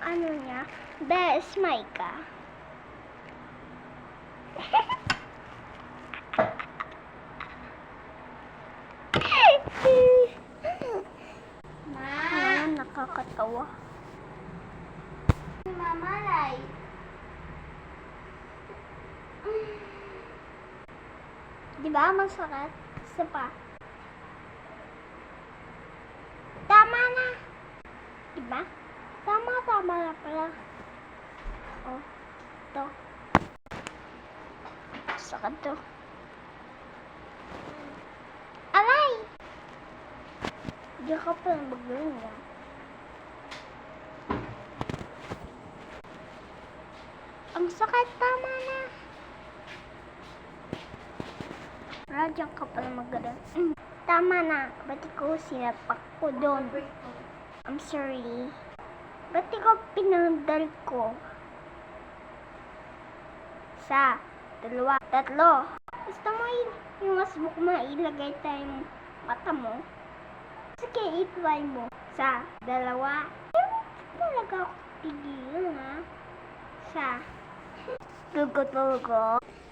ano niya, best Micah. Ma, nakakatawa. Mama, like. Di ba masakit? Isa pa. Tama na. Di ba? Tama na pala. Oh, ito. Sakit to. Aray! Di ka pala mag-ganyan. Ang sakit, tama na. Diyan ka pala mag-ganyan. Tama na. Ba't ikaw sinapak ko doon? I'm sorry. Ba't ikaw pinandal ko? Isa, dalawa, tatlo. Gusto mo yung masbuk mo, ilagay tayong mata mo? Sige, itry mo. Isa, dalawa. Talaga ako tigilan, ha? Isa. Tugo.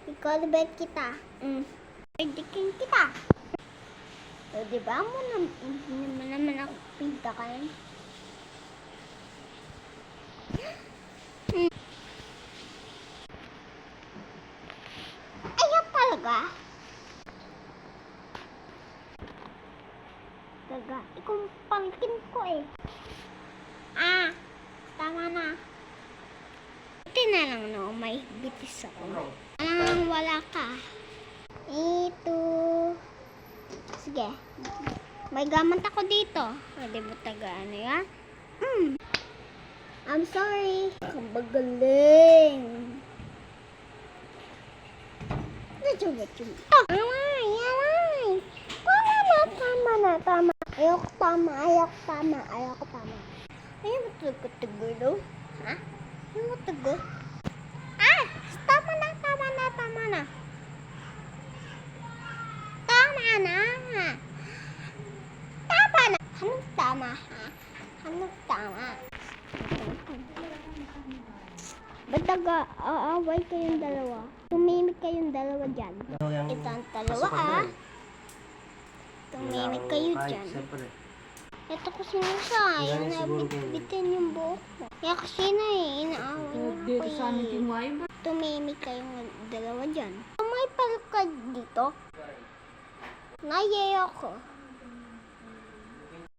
Ikaw kita. Pagdikin kita. O, diba mo naman ako pintakan? Ayaw talaga. Taga, ikaw pangkin ko eh. Tama na. Ito na lang no, may bitis ako. Wala ka. Ito. Sige. May gamit ako dito. Pwede ba taga ano yan? I'm sorry. Kabagaling. Aray. Tama. Ayoko tama. Ayaw mo tugo. Ha? Ayaw mo tugo. Tama na. Tama na. Anong tama? Ba't nag-aaway kayong dalawa? Tumimik kayong dalawa dyan. Ito ang dalawa Tumimik kayo dyan. Ito kasi nasa, ayaw na bitin yung buhok mo. Kaya kasi inaaway niya ako Tumimik kayong dalawa dyan. May palakad dito. Naiyaw ako.